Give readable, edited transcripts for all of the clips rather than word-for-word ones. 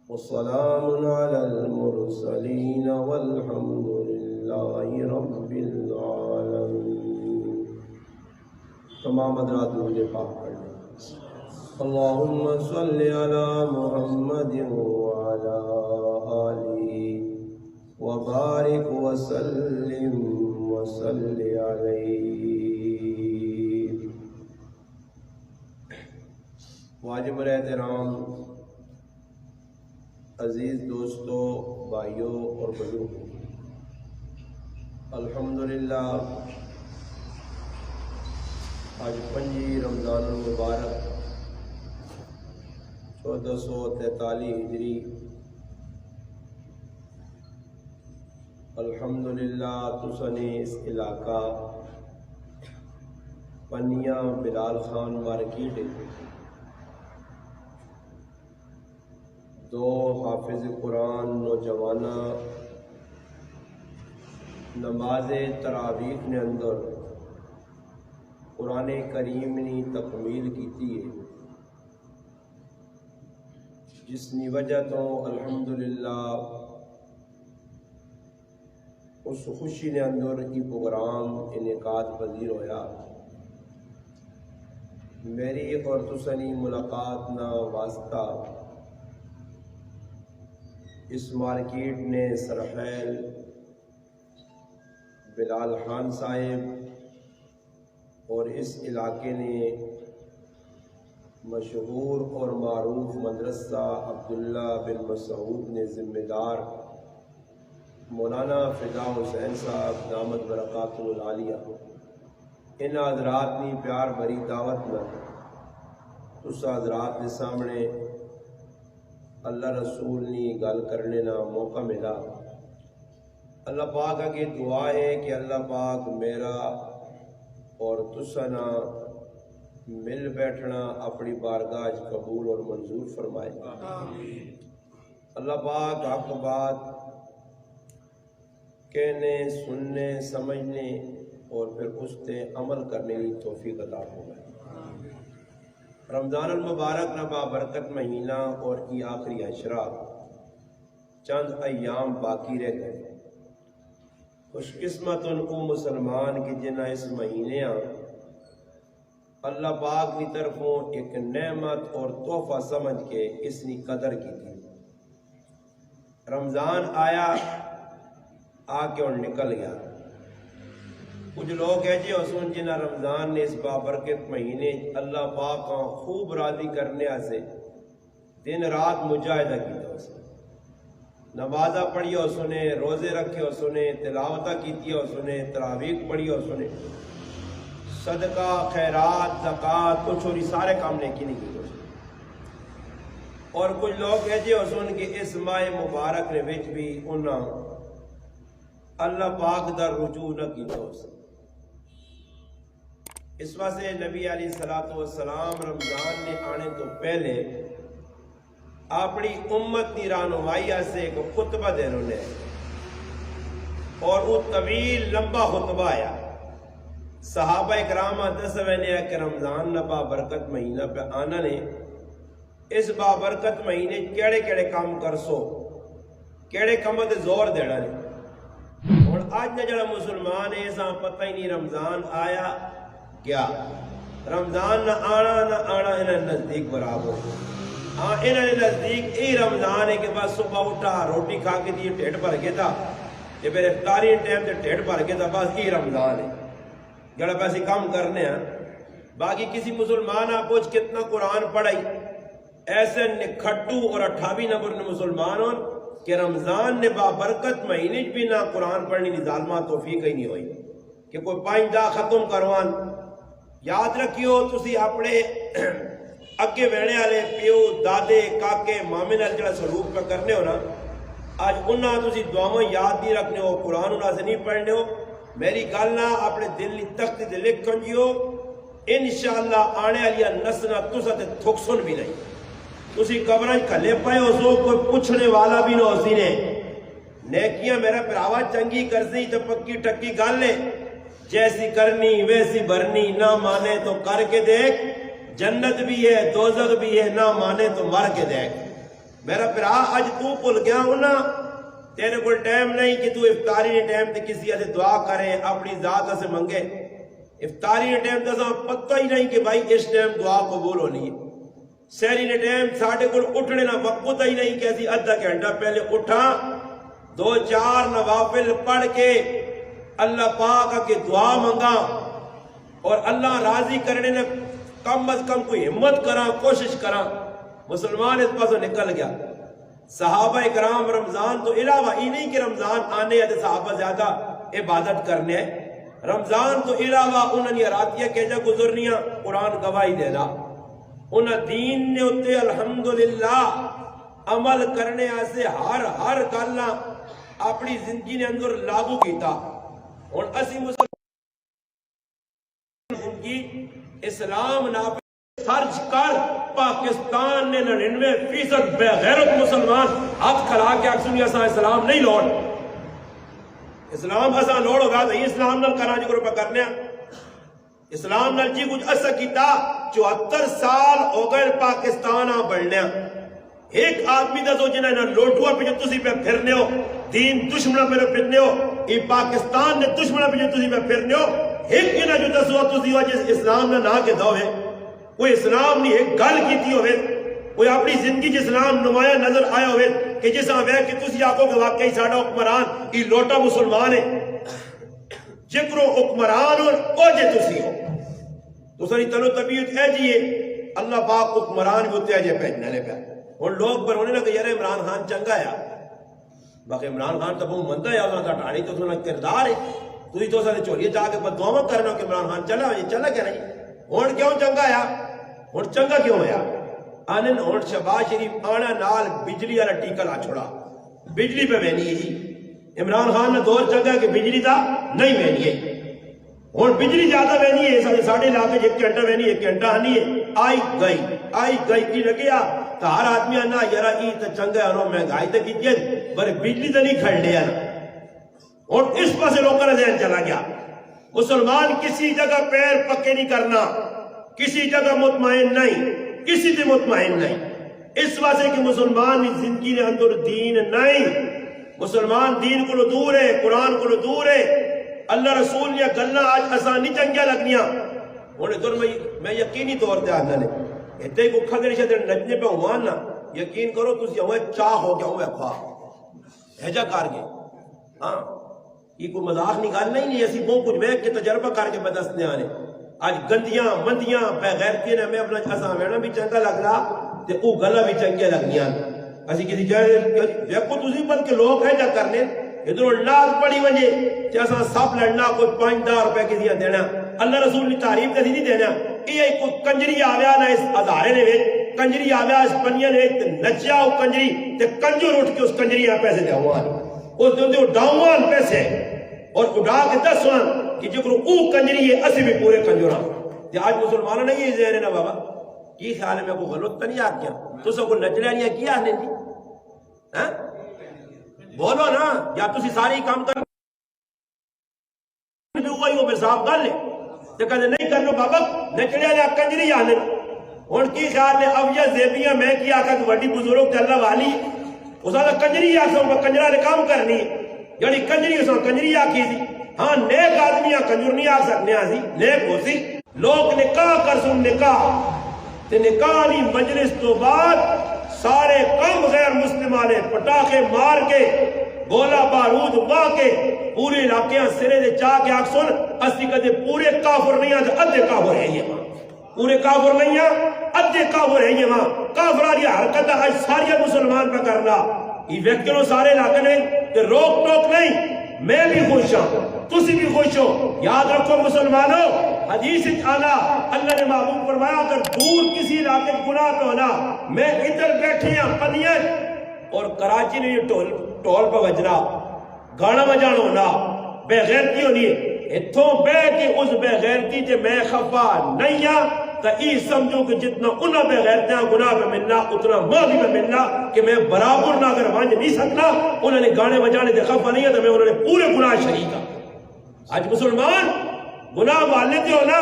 وسلام على المرسلين والحمد لله رب العالمين. تمام حضرات مجھے پاک پڑھ لیں. اللهم صل على محمد وعلى آله وبارك وسلم وصل عليه. واجب الاحترام عزیز دوستوں، بھائیوں اور بزرگوں، الحمدللہ آج 5 رمضان المبارک 1443 ہجری، الحمدللہ تسنے اس علاقہ پنیاں بلال خان مارکیٹ 2 حافظ قرآن نوجوانہ نماز تراویح نے اندر قرآن کریم نے تکمیل کیتی ہے، جس کی وجہ تو الحمدللہ اس خوشی نے اندر کی پروگرام انعقاد پذیر ہویا. میری اور تسنی ملاقات نہ واسطہ اس مارکیٹ نے سرخیل بلال خان صاحب اور اس علاقے نے مشہور اور معروف مدرسہ عبداللہ بن مسعود نے ذمہ دار مولانا فدا حسین صاحب دامت برکاتہ العالیہ ان حضرات نے پیار بھری دعوت میں اس حضرات کے سامنے اللہ رسول نے گل کرنے کا موقع ملا. اللہ پاک کی دعا ہے کہ اللہ پاک میرا اور تسنا مل بیٹھنا اپنی بارگاہ قبول اور منظور فرمائے. اللہ پاک حق بات کہنے، سننے، سمجھنے اور پھر اس پہ عمل کرنے کی توفیق عطا فرمائے. رمضان المبارک نہ بابرکت مہینہ اور کی آخری عشرہ چند ایام باقی رہ گئے. خوش قسمت ان کو مسلمان کی جنہ اس مہینے اللہ پاک کی طرفوں ایک نعمت اور تحفہ سمجھ کے اس کی قدر کی تھی. رمضان آیا آ کے اور نکل گیا. کچھ لوگ ہے جی حسون جنہ رمضان نے اس بابرکت مہینے اللہ پاک کا خوب راضی کرنے سے دن رات مجاہدہ کی تو نمازہ پڑھی ہو سنے، روزے رکھے ہو سنے، تلاوتہ کیتی ہو سنے، تراویح پڑھی ہو سنے، صدقہ، خیرات، زکوٰۃ، کچھ اور سارے کام نیکی نہیں کی ہو سنے. اور کچھ لوگ ہے جی حسون کہ اس ماہ مبارک نے وچ بھی انہاں اللہ پاک دا رجوع نہ کی تو سنے. اس واسطے نبی علیہ السلام رمضان نے آنے تو پہلے اپنی امت کی رہنمائی سے ایک خطبہ دینے نے اور وہ طویل لمبا خطبہ آیا. صحابہ اکرام دسویں نے کہ رمضان نہ بابرکت مہینہ پہ آنا نے اس بابرکت مہینے کیڑے کیڑے کام کر سو، کیڑے کام تے زور دینا نے. اور آج نہ جڑا مسلمان ہے اساں پتہ ہی نہیں رمضان آیا کیا. رمضان نہ آنا انہیں نزدیک برابر. ہاں انہیں نزدیک یہی رمضان ہے کہ بس صبح اٹھا روٹی کھا کے دی ڈھیڈ بھر کے تھا، یہ پھر افطاری ٹائم سے ڈھیڈ بھر کے تھا، بس یہی رمضان ہے جڑا پیسے کام کرنے ہیں. باقی کسی مسلمان آپ پوچھ کتنا قرآن پڑھائی ایسے نکھٹو اور 28 نمبر نے مسلمان ہوں کہ رمضان نے بابرکت مہینے بھی نہ قرآن پڑھنے کی ظالمہ توفیق ہی نہیں ہوئی کہ کوئی 5 دا ختم کروان. یاد رکھیو تسی اپنے اگے وینے والے پیو دادے کاکے مامے نال جڑا سلوک پہ کرنے ہو نا، آج انہاں تسی دعاواں یاد نہیں رکھنے ہو، قرآن انہاں سے نہیں پڑھنے ہو. میری گل نہ اپنے دل کی تخت تے لکھ کنجیو، انشاءاللہ آنے والی نسلاں تساں تے تھکسن بھی نہیں. تسی قبراں کھلے پئے ہو سو کوئی پوچھنے والا بھی نہ ہو سی نے. نیکیاں میرا پراوا چنگی کرسی تو پکی ٹکی گل ہے، جیسی کرنی ویسی بھرنی، نہ مانے تو کر کے دیکھ، جنت بھی ہے دوزخ بھی ہے، نہ مانے تو مر کے دیکھ. میرا پھرا اج تو بھول گیا ہونا تیرے کو ٹائم نہیں کہ تو افطاری نے ٹائم تے کسی سے دعا کرے اپنی ذات سے منگے افطاری نے ٹائم تے پتہ ہی نہیں کہ بھائی اس ٹائم دعا قبول ہونی ہے سحری نے ٹائم ساڑھے کو اٹھنے نہ وقت ہی نہیں کہ اسی آدھا گھنٹہ پہلے اٹھا 2-4 نوافل پڑھ کے اللہ پاک کے دعا منگا اور اللہ راضی کرنے نے کم از کم کوئی ہمت کرا کوشش کرا مسلمان اس پاسوں نکل گیا صحابہ اکرام رمضان تو علاوہ ہی نہیں کہ رمضان آنے یا صحابہ زیادہ عبادت کرنے رمضان تو علاوہ انہوں نے راتیاں کیجا گزرنیاں قرآن گواہی دینا انہوں دین نے اتے الحمدللہ عمل کرنے ایسے ہر گلہ اپنی زندگی نے اندر لاگو کیتا اور اسی مسلمان زندگی اسلام نافذ خرچ کر پاکستان نے 99% بے غیرت مسلمان ہاتھ کھلا کے اکسونی اساں اسلام نہیں لوڑ اسلام اساں لوڑ ہوگا تو اسلام نال کراں جو روپے کرنے اسلام نال جی کچھ ایسا کیتا 74 سال ہو گئے پاکستان آ بڑھنے ایک آدمی دا سو جنہیں لوٹوا پہ جو تسی پہ پھرنے ہو دین دشمنہ پہ پھرنے ہو یہ پاکستان نے دشمنہ پہ جو تسی پہ پھرنے ہو ایک انہیں جو دسوا تسی ہو جس اسلام نے نہ کے دو ہے کوئی اسلام نہیں ایک گل کیتی ہوئے کوئی اپنی زندگی جس اسلام نمایاں نظر آیا ہوئے کہ جس آوے کہ تسی آکو کہ واقعی ساڑھا حکمران یہ لوٹا مسلمان ہے جکرو حکمران ہو او جے تسی ہو تو ساری تنو طبیعت ہے جیئے اللہ پاک حکمران بھی ہوتے ہیں جے پہننے لے پہ اور لوگ پر ہونے لگے یار عمران خان چنگا ہے باقی عمران خان تو بہت مندہ ہے اللہ کا ٹھاڑی تو سننا کردار ہے تو ہی تو سارے چولیے جا کے بدعاواں کرنا کہ عمران خان چلا ہے چلا کیا نہیں ہون کیوں چنگا ہے ہون چنگا کیوں ہے آنن ہون شہباز شریف آنا نال بجلی والا ٹیکا لا چھوڑا بجلی پہ بہنی ہے عمران خان نے دور چنگا کہ بجلی تا نہیں بہنی ہے ہون بجلی زیادہ بہنی ہے ساڑھے علاقے 1 گھنٹہ بہنی 1 گھنٹہ آنی ہے آئی گئی کی لگیا تو ہر آدمی آنا یارا ای تو چنگا ہے انہوں مہنگائی تو کیجئے پر بجلی تو نہیں کھڑ لیا اور اس پاسے لوگوں کا ذہن چلا گیا مسلمان کسی جگہ پیر پکے نہیں کرنا کسی جگہ مطمئن نہیں کسی سے مطمئن نہیں اس واسے کہ مسلمان زندگی نے اندر دین نہیں مسلمان دین کو دور ہے قرآن کو دور ہے اللہ رسول یا گلنا آج آسانی چنگیا لگنیاں انہیں دور میں یقینی طور پہ آنا نے اتنے کو کھگڑی شدر نجنے پہ ہمانا یقین کرو تسی ہوئے چاہ ہو گیا ہوئے خواہ ایجا کار گئے ہاں یہ کوئی مذاق نکال نہیں ایسی بہت کچھ میں کہ تجربہ کر کے بدستنے آنے آج گندیاں مندیاں بے غیرتی نے ہمیں اپنا اساں وینا بھی چنگا لگ رہا تے او گلا بھی چنگے لگنیاں اسی کسی جائے دیکھو تسی بلکہ لوگ ہے جا کرنے ادھر ناز پڑی وجے کہ اساں سب لڑنا کوئی 5-10 روپے کسی دینا اللہ رسول نے تعریف کسی نہیں دینا یہ کوئی کنجری آویا نہ اس ہزارے نے ویچ کنجری آویا اس پنیا نے نچیا وہ کنجری تے کنجر اٹھ کے اس کنجری آ پیسے دے ہوان اس دے ڈاؤان پیسے اور اڑا کے 10 وان کہ جکرو او کنجری ہے اسی بھی پورے کنجراں تے آج مسلمانوں نے یہ ذہن ہے نا بابا کی خیال میں کوئی غلط تو نہیں آ گیا تو سب کو نچلیاں کیا ہے جی ہاں بولو نا یا تسی ساری کام کر بھی ہوئی ہو میرے صاحب گل لے تے کہتے نہیں کرنو بابا نچلیاں کنجری آنے ہن کی خیال ہے اب یہ زیبیاں میں کی آکھا کہ وڈی بزرگ تے اللہ والی اساں دا کنجری آکھو میں کنجرا نے کام کرنی یعنی کنجری اساں کنجری آکھی سی ہاں نیک آدمیاں کنجر نہیں آکھ سکنے سی نیک ہو سی لوگ نکاح کر سن نکاح تے نکاح دی مجلس تو بعد سارے کم غیر مسلماں نے پٹاخے مار کے گولا بارود واہ کے پورے علاقے سرے دے چاہ کے آکھ سن اسی کدے پورے کافر نہیں آتے ادھے کافر ہیں یہ وہاں پورے کافر نہیں ہیں ادھے کافر ہیں یہ وہاں کافراری حرکت آج ساری مسلمان پہ کرنا یہ ویکتنوں سارے علاقے نہیں کہ روک ٹوک نہیں میں بھی خوش ہوں تسی بھی خوش ہو یاد رکھو مسلمانوں حدیث اعلیٰ اللہ نے محبوب فرمایا اگر دور کسی علاقے گناہ پہ ہونا میں ادھر بیٹھے ہیں پنیاں اور کراچی نے یہ ٹول پہ بجنا گانا بجانا ہونا بے غیرتی ہونی ہے اتھوں بے کہ اس بے غیرتی جے میں خفا نہیں ہاں تو ای سمجھو کہ جتنا انہاں بے غیرتیاں گناہ پہ ملنا اتنا ماضی پہ ملنا کہ میں برابر نہ اگر وانج نہیں سکنا انہوں نے گانے بجانے دے خفا نہیں ہے تو میں انہوں نے پورے گناہ شریک ہاں آج مسلمان گناہ محلے تے ہونا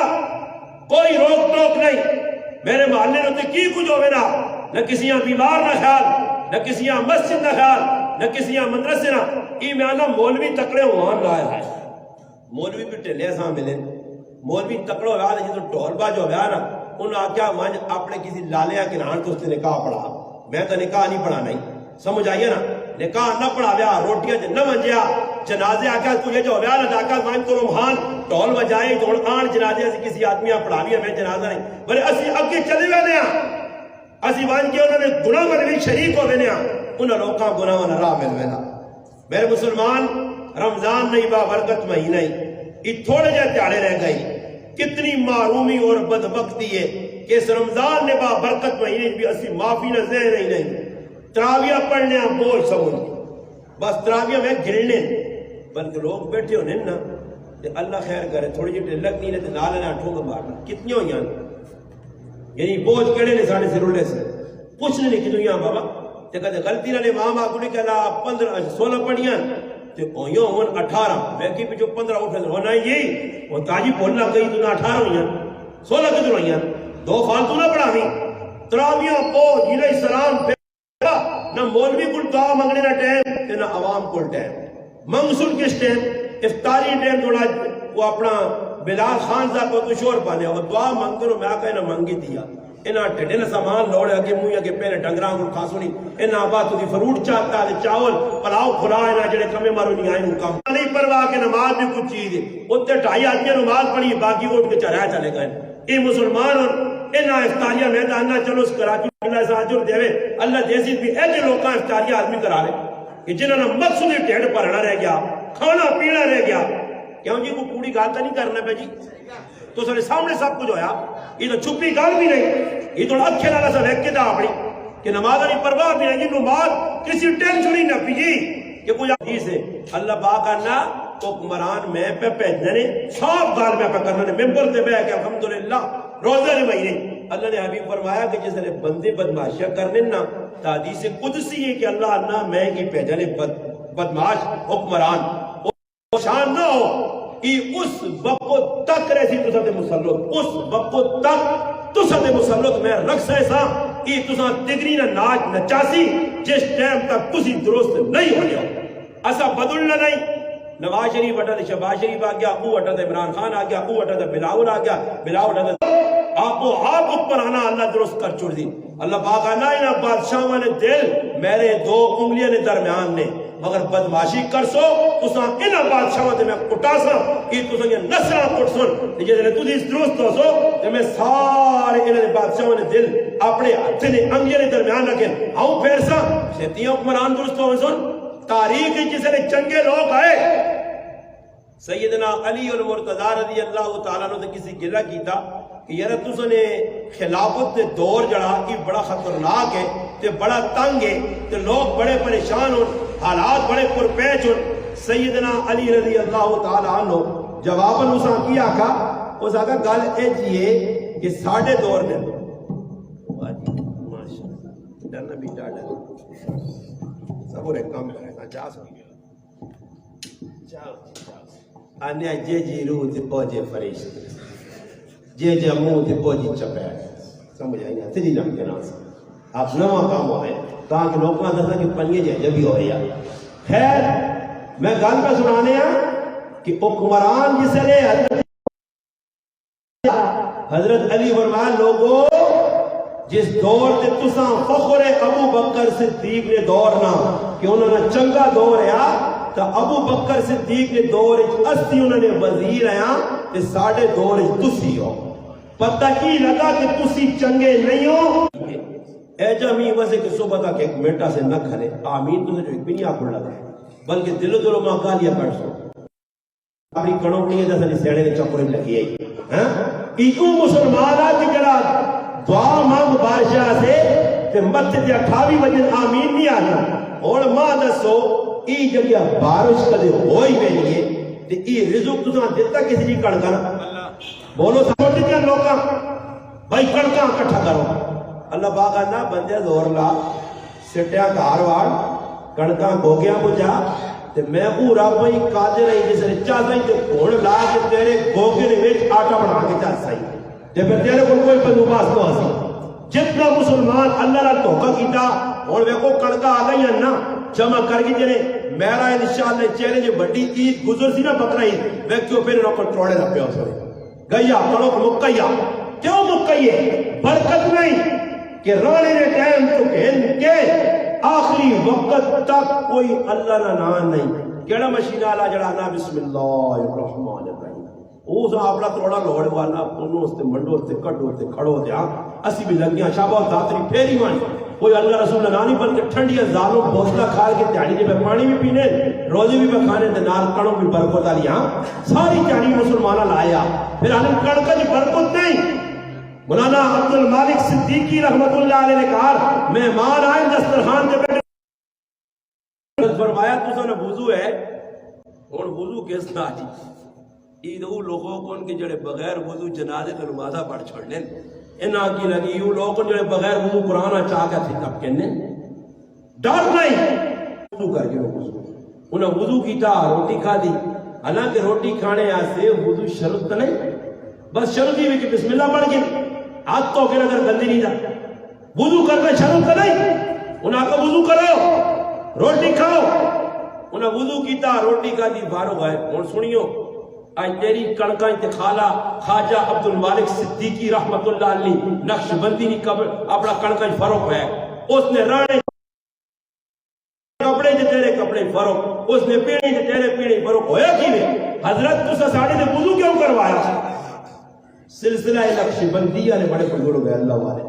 کوئی روک ٹوک نہیں میرے محلے نے کی کچھ ہوئے نہ کسی یہاں بیمار نہ خیال نہ کسی مسجد نہ خیال نہ کسی مدرسے نہ ایمانہ مولوی تکڑے ہوان لائے ہے مولوی بھی ٹھلے ساں ملے مولوی تکڑو ہوا ہے جس ڈھول باج ہو گیا نا انہوں نے کیا من اپنے کسی لالیا کے نان تو اس نے نکاح پڑھا میں تو نکاح نہیں پڑھا نہیں سمجھ آئیے نا نکاح نہ پڑھا گیا روٹیاں نہ منجیا جنازے آ کے تجھے جو ہوا نا جاکا مان کو رمحان ڈھول بجائے ڈھول آن جنازے سے کسی آدمی پڑھا بھی میں جنازہ نہیں بلے اسی اگے چلے گئے ہیں اسی وان کے انہوں نے گناہ میں بھی شریک ہو گئے ہیں انہوں لوگوں کا گناہ میں راہ مل گیا میرے مسلمان رمضان نہیں با برکت مہینہ ہی یہ تھوڑے جہاں تیارے رہ گئی کتنی معرومی اور بدبختی ہے کہ اس رمضان نے با برکت مہینے بھی اسی معافی نہ ذہن ہی نہیں تراویہ پڑھنے ہم بوجھ سمجھ بس تراویہ میں گرنے بلکہ لوگ بیٹھے ہونے نا کہ اللہ خیر کرے تھوڑی جی ٹھلک نہیں رہتے نالے نہ ٹھونگ مارنا کتنی ہوئی ہیں یعنی بوجھ کڑے نے ساڑھے سرولے سے کچھ نہیں لکھی دنیا بابا کہ کہتے غلطی نہ لے ماں آگو نے کہلا 16 پڑھیاں تو اویوں ہون 18 ویکی پہ جو 15 اٹھے ہونا یہی وہ تاجی بولنا گئی تو نہ 18 ہوئی ہیں 16 کدھر ہوئی ہیں دو فالتو نہ پڑھا ہوئی تراویاں بوجھ علیہ السلام نہ مولوی کل دعا منگنے نہ ٹائم نہ عوام کل ٹائم منگسل کس ٹائم افطاری ٹائم تھوڑا وہ اپنا بلال خان صاحب کو تو شور پانے اور دعا منگ کرو میں آقا انہا منگی دیا انہا ٹھڑے نہ سامان لوڑے اگے موئی اگے پہلے ڈنگران کو کھاسو نہیں انہا آباد تو دی فروٹ چاہتا ہے چاول پلاؤ کھلا انہا جڑے کمیں مارو نہیں آئیں کام نہیں پرواہ کہ نماز بھی کچھ چیز ہے اتنے 2.5 آدمی نماز پڑھی باقی ووٹ کے چرائے چلے گئے اے مسلمان اور انہا افطاریہ میدانہ چلو اس کراچی اللہ ساجر دے اللہ جیسی بھی ایجے لوکاں افطاریہ آدمی کرا لے کہ جنہوں نے مقصودی ٹھیڑ پڑھنا رہ گیا کھانا پینا رہ گیا کیوں جی کوئی پوری گال تو نہیں کرنا پہ جی تو سارے سامنے سب کچھ ہویا یہ تو چھپی گال بھی نہیں یہ تو اکھے لالا سا لیک کے دا اپنی کہ نماز نہیں پرواہ بھی نہیں جی نماز کسی ٹینشن ہی نہ پیجی کہ کوئی حدیث ہے اللہ پاک کرنا تو حکمران میں پہ پہننے صاف گال میں پہ کرنا نے ممبر تے بہ کے الحمدللہ روزہ نہیں مہینے اللہ نے حبیب فرمایا کہ جس نے بندے بدماشیاں کرنے نا تو حدیث قدسی ہے کہ اللہ نہ میں کی پہجنے بدماش حکمران شان نہ ہو یہ اس وقت تک رہسی تو ساتھ مسلط اس وقت تک تو ساتھ مسلط میں رکھ سیسا یہ تو ساتھ تگری نہ ناچ نچاسی جس ٹائم تک تسی درست نہیں ہو جاؤ ایسا بدلنا نہیں نواز شریف اٹھا دے شہباز شریف آ گیا او اٹھا دے عمران خان آ گیا او اٹھا دے بلاول آ گیا بلاول اٹھا دے آپ کو آپ اوپر آنا اللہ درست کر چھوڑ دی اللہ پاک آنا انہا بادشاہ نے دل میرے 2 انگلیاں نے درمیان نے مگر بدماشی کر سو تو ساں انہا بادشاہ دے میں کٹا سا یہ تو ساں یہ نسرہ کٹ سن جیسے نے تو دیس درست ہو سو کہ میں سارے انہا بادشاہ نے دل اپنے ہتھے نے انگلیاں نے درمیان رکھیں آؤں پھر سا شیطیاں حکمران درست ہو سن تاریخ جسے نے چنگے لوگ آئے سیدنا علی المرتضی رضی اللہ تعالیٰ نے کسی گلہ کی تھا کہ یار تُس نے خلافت نے دور جڑا یہ بڑا خطرناک ہے تے بڑا تنگ ہے تے لوگ بڑے پریشان ہوں حالات بڑے پرپیچ ہوں سیدنا علی رضی اللہ تعالیٰ عنہ جواباً اساں کیا کھا اس آگا گل اے جیے کہ ساڑھے دور میں ماشاءاللہ ڈرنا بھی ڈاڑا سبورے کم کرنا جا سکتے جاؤ آنیا جے جی روح تے پوجے فرشتے جے جے منہ تے پوجی چپے سمجھ آئی نا تیری نام کے نام سے آپ نواں کام ہوئے تاکہ لوگوں نے دسا کہ پنیے جے جبھی ہو رہی ہے خیر میں گل کا سنانے ہیں کہ حکمران جسے نے حضرت علی فرمایا لوگوں جس دور تے تساں فخر ابو بکر صدیق نے دور نہ کہ انہوں نے چنگا دور ہے تو ابو بکر صدیق نے دور اسی انہوں نے وزیر آیا تے ساڑھے دور تسی ہو پتہ کی لگا کہ تسی چنگے نہیں ہو اے جامی ویسے کہ صبح تک ایک منٹا سے نہ کھلے آمین تو نے جو ایک بھی نہیں آپ لگا بلکہ دل و دلو ماں گالیا کر سو اپنی کنوٹی ہے جیسا نہیں سیڑے نے چکرے لگی ہے ایکو مسلمان آتی جڑا دعا مانگ بادشاہ سے تے مسجد 28 بجے آمین نہیں آنا اور ماں دسو ای جگہ بارش کدے ہوئی گئی ہے تے ای رزق تساں دیتا کسی جی کڑکا بولو سمجھ دیا لوکاں بھائی کڑکاں کٹھا کرو اللہ پاک آنا بندے زور لا سٹیا گھار وار کڑکاں گوگیاں بجا تے میں پورا بھائی قادر ہے جس نے چاہتا ہی تے گھوڑ لا کے تیرے گوگے نے وچ آٹا بنا کے چاہتا ہی تے پھر تیرے کو کوئی بندوباس تو ہسی جتنا مسلمان اللہ نے دھوکہ کیتا اور ویکو کڑکا آ گئی ہیں نا جمع کر کے جنے میرا انشاءاللہ چہرے جو بڑی عید گزر سی نا بکرا عید ویکو پھر انہوں کنٹرولے رکھے ہو سکے گیا کڑو مکیا کیوں مکیے برکت نہیں کہ رانے نے ٹائم تو کہن کے آخری وقت تک کوئی اللہ نہ نام نہیں کیڑا مشینہ اللہ جڑانا بسم اللہ الرحمن الرحیم اوہ سا اپنا تروڑا لوڑ والا انہوں اس تے منڈو اس تے کٹو اس تے کھڑو دیا اسی بھی لگیاں شابہ و داتری پھیری مانی کوئی اللہ رسول نانی بلکہ ٹھنڈی ازالوں بوسلہ کھال کے تیاری جب پانی بھی پینے روزی بھی بکھانے تے نال کڑوں بھی برکت آلی ہاں ساری تیاری مسلمانہ لایا پھر آنے کڑکا جی برکت نہیں مولانا عبد المالک صدیقی رحمت اللہ علیہ نے کہا مہمان آئیں دسترخوان کے بیٹھے فرمایا تو سن وضو ہے اور وضو کس طرح جی عید وہ لوگوں کو ان کے جڑے بغیر وضو جنازے تے نمازہ پڑھ چھوڑنے انہاں کی لگی یہ لوگ جڑے بغیر وضو قرآن چاہ کے تھے کب کہنے ڈر نہیں وضو کر کے وضو انہاں وضو کیتا روٹی کھا دی حالانکہ روٹی کھانے آسے وضو شرط نہیں بس شرط ہی بھی کہ بسم اللہ پڑھ کے ہاتھ تو کہ نظر گندی نہیں جا وضو کرنا شرط نہیں انہاں کا وضو کرو روٹی کھاؤ انہاں وضو کیتا روٹی کا دی فارغ ہے اور سنیو آج تیری کڑکاں انتخالا خواجہ عبد المالک صدیقی رحمت اللہ علیہ نقش بندی نہیں قبر اپنا کڑکاں فروغ ہے اس نے رانے کپڑے جو تیرے کپڑے فروغ اس نے پیڑی جو تیرے پیڑی فروغ ہویا کی میں حضرت تو ساڑھے نے وضو کیوں کروایا سلسلہ نقش بندی نے بڑے بزرگ ہے اللہ والے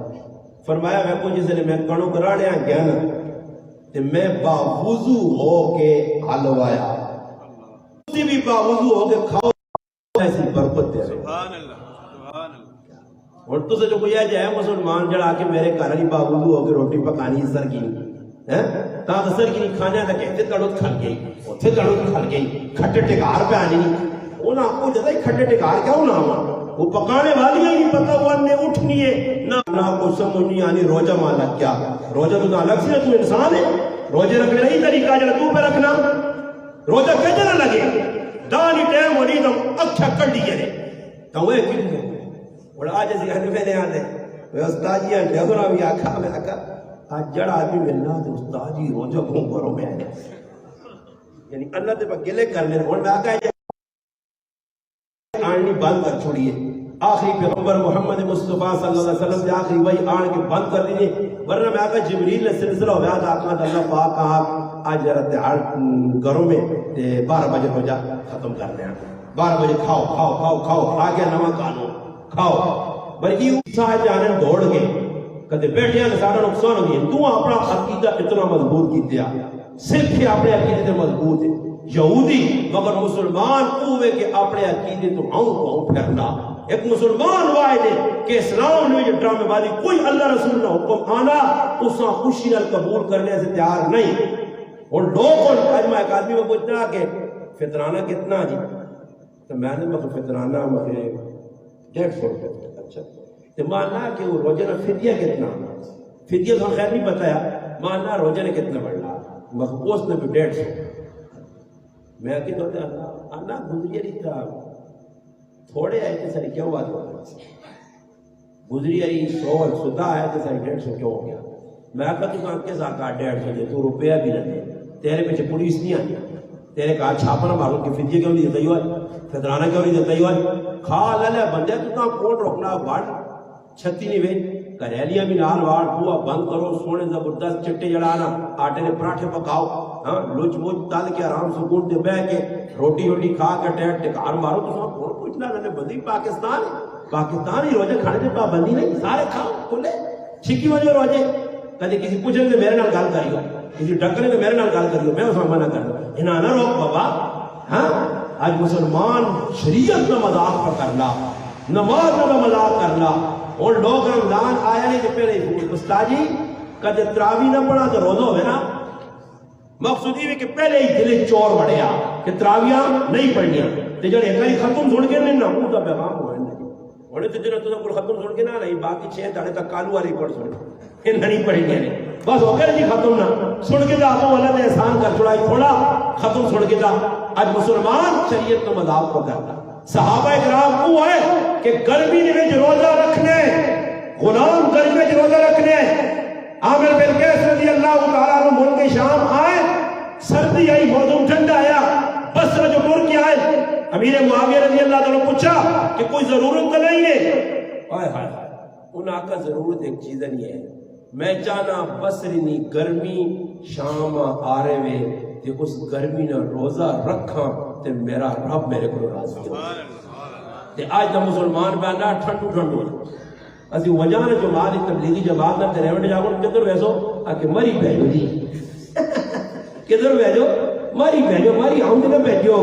فرمایا میں کو جس نے میں کڑوں کراڑے ہیں گیا نا کہ میں باوضو ہو کے حلوایا اسی بھی باوضو ہو کے کھاؤ ایسی برکت دے سبحان اللہ سبحان اللہ اور تو سے جو کوئی جائے مسلمان جڑا کے میرے گھر علی باوضو ہو کے روٹی پکانی سر کی تا سر کی کھانے دا کہتے تڑوت کھل گئی اوتھے تڑوت کھل گئی کھٹے ٹکار پہ آنی انہاں کو جدا ہی کھٹے ٹکار کیوں نہ ہوا وہ پکانے والی ہے یہ پتہ وہ نے اٹھنی ہے نہ کو سمجھ نہیں آنی روزہ مانا کیا روزہ تو الگ سے تو انسان ہے روزے رکھنے نہیں طریقہ جڑا تو پہ رکھنا روزہ کہتے نہ لگے دانی ٹائم ہونی تو اکھا کر دی جائے تو وہ کیوں گے اور آج ایسی گھر میں نے آنے وہ استاد جی ہیں جگرہ بھی آکھا میں آکھا آج جڑا آدمی ملنا تو استاد جی روزہ گھوم کرو میں آنے یعنی اللہ تے پا گلے کر لیں اور میں آکھا ہے آنی بند کر چھوڑیے آخری پیغمبر محمد مصطفیٰ صلی اللہ علیہ وسلم سے آخری وہی آن کے بند کر دیجئے ورنہ میں آقا جبریل نے سلسلہ ہو گیا تھا آقا اللہ پاک کہا آج رتحال گھروں میں 12 بجے ہو جا ختم کر لیں 12 بجے کھاؤ کھاؤ کھاؤ کھاؤ آگیا نمہ کانو کھاؤ بلکہ صاحب جانن دوڑ گئے کہتے بیٹھے ہیں سارا نقصان ہو گئی تو اپنا عقیدہ اتنا مضبوط کی دیا صرف ہی اپنے عقیدے مضبوط ہے یہودی مگر مسلمان ہوئے کہ اپنے عقیدے تو آؤں پھرنا ایک مسلمان واحد ہے کہ اسلام میں جو ڈرامے والی کوئی اللہ رسول نہ حکم آنا اسا خوشی نال قبول کرنے سے تیار نہیں اور لوگ اور اجمع ایک آدمی کو پوچھنا کہ فطرانہ کتنا جی تو میں نے مگر فطرانہ مگر 150 روپے اچھا تو ماننا کہ وہ روزہ فدیہ کتنا فدیہ تو خیر نہیں بتایا ماننا روزہ نے کتنا بڑھنا مگر اس نے بھی 150 میں کہ تو اللہ گزری رہی تھا تھوڑے آئے تھے ساری کیوں بات ہوگا گزری رہی 100 سدہ آئے تھے ساری 150 کیوں ہو گیا میں کہا تو کہاں کے ساتھ 150 دے تو روپیہ بھی نہ دے تیرے پیچھے پولیس نہیں آئی تیرے کہا چھاپا نہ مارو کہ فدیہ کیوں نہیں دیتا ہی ہوئے فطرانہ کیوں نہیں دیتا ہی ہوئے کھا لے بندے تو کہاں کوٹ رکھنا باڑ چھتی نہیں بھائی کریلیاں بھی نال واڑ ہوا بند کرو سونے زبردست چٹے جڑانا آٹے نے پراٹھے پکاؤ ہاں لوچ موچ تال کے آرام سے گوٹ دے بہ کے روٹی روٹی کھا کے ٹیٹ ٹکار مارو تو سب کون پوچھنا رہنے بندی پاکستان ہی روزے کھانے سے پابندی نہیں سارے کھاؤ کھلے چھکی وجہ روزے کدی کسی پوچھنے سے میرے نال گال کریو کسی ڈکنے سے میرے نال گال کریو میں اس میں منع کرنا انہاں نہ روک بابا ہاں آج مسلمان شریعت نہ مذاق پر کرنا نماز نہ مذاق کرنا اور لوگ رمضان آیا نہیں کہ پہلے استاد جی کدے تراوی نہ پڑھا تو روزہ ہوئے نا مقصود یہ کہ پہلے ہی دل چور بڑھیا کہ تراویاں نہیں پڑھنیاں تے جڑے کئی ختم سن کے نہیں نہ وہ دا پیغام ہوئے نہیں اور تے جڑے تو ختم سن کے نہ نہیں باقی 6 دھڑے تک کالو والی پڑھ سن ان نہیں پڑھنیاں نہیں بس ہو گیا جی ختم نہ سن کے اللہ اللہ نے احسان کر چھڑائی تھوڑا ختم سن کے آج مسلمان شریعت کا مذاق کو کرتا صحابہ کرام وہ ہے کہ گرمی میں روزہ رکھنے غلام گرمی میں روزہ رکھنے عامر بن قیس رضی اللہ تعالیٰ عنہ ملک شام آئے، سردی آئی، موسم ٹھنڈا آیا، بصرہ جو مڑ کے آئے، امیر معاویہ رضی اللہ تعالیٰ پوچھا کہ کوئی ضرورت تو نہیں ہے؟ ہائے ہائے ہائے، انہاں کا ضرورت ایک چیز نہیں ہے، میں چاہنا بصری نی گرمی شام آ رہے وے تے اس گرمی نہ روزہ رکھاں تے میرا رب میرے کو راضی ہو تے آج دا مسلمان بیانا ٹھنڈو ٹھنڈو اسی وجہ جو مالی تبلیغی جماعت نہ تیرے وڈے جاگون کدھر ویسو آکے مری بھیجو جی کدھر بھیجو مری ہم نے بھیجو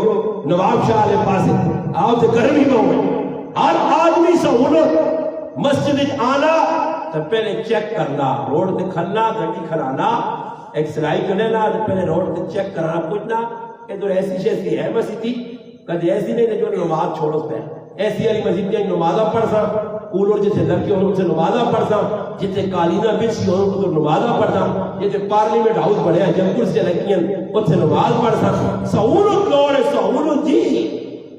نواب شاہ علیہ پاسے آپ سے گرمی میں ہوئے ہر آدمی سہولت مسجد آنا تو پہلے چیک کرنا روڈ تے کھلنا گھنٹی کھلانا ایک سلائی کرنے نا پہلے روڈ تے چیک کرنا پوچھنا ادھر ایسی شیسی ہے مسجدی کدھے ایسی نہیں جو نماز چھوڑو پہ ایسی والی مسجد میں نمازہ پڑھ سا کولر جیسے لڑکی ہوں ان سے نمازہ پڑھ سا جیسے کالینہ بچی ہوں تو نمازہ پڑھ سا جیسے پارلیمنٹ ہاؤس بڑھے ہیں جنگل سے لڑکیاں ان سے نماز پڑھ سا سہولت لوڑ ہے سہولت جی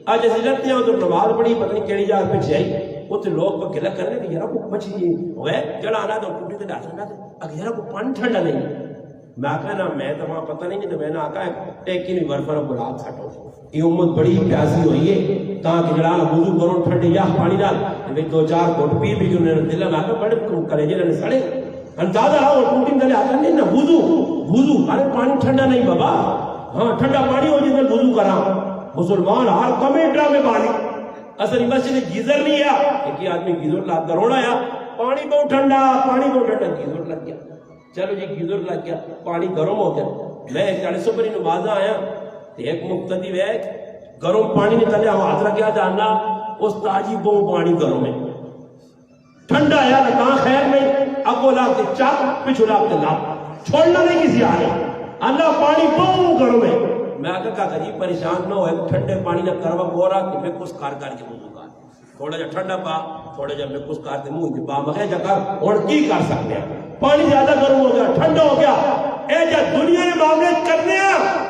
آج ایسی لڑکتے ہیں تو نماز پڑھی پتہ نہیں کیڑی جگہ پہ جائی وہ تو لوگ پہ گلہ کرنے کہ یارا کو مچھی ہوئے جڑا آنا تو ٹوٹی تے ڈاٹا نہ اگر یارا کو پانی ٹھنڈا نہیں میں کہا نا میں تو وہاں پتہ نہیں کہ میں نے آکا ہے ٹیکی نہیں ورفر بلاد ساٹھو یہ امت بڑی پیاسی ہوئی ہے تاکہ جڑا وضو کرو ٹھنڈے یا پانی ڈال میں دو چار گھٹ پی بھی انہوں نے دل میں آکا بڑے کلیجے نے سڑے اندازہ ہو ٹوٹی دلے آتا نہیں نا وضو ارے پانی ٹھنڈا نہیں بابا ہاں ٹھنڈا پانی ہو جس میں وضو کرا مسلمان ہر کمیٹرا میں پانی اصل مسجد گیزر نہیں ہے ایک آدمی گیزر لا کروڑا یا پانی بہت ٹھنڈا گیزر لگ گیا چلو جی گیزر لگ گیا پانی گرم ہو گیا میں 40 پر نماز آیا ایک مقتدی ہے گرم پانی نکلے ہاتھ رکھا جاننا اس تاجی بہو پانی گرم ہے ٹھنڈا ہے کہاں خیر نہیں اب وہ لاکھ چاک پچھو لاکھ لاکھ چھوڑنا نہیں کسی آ رہا اللہ پانی بہو گرم ہے میں آگا کہا غریب پریشان نہ ہوئے ٹھنڈے پانی نہ کروا ہو رہا کہ میں کچھ کار کر کے منہ کار تھوڑا جا ٹھنڈا پا تھوڑا جا میں کچھ کار کے منہ پا مگر جا کر اور کی کر سکتے ہیں پانی زیادہ گرم ہو گیا ٹھنڈا ہو گیا اے جا دنیا نے معاملے کرنے ہیں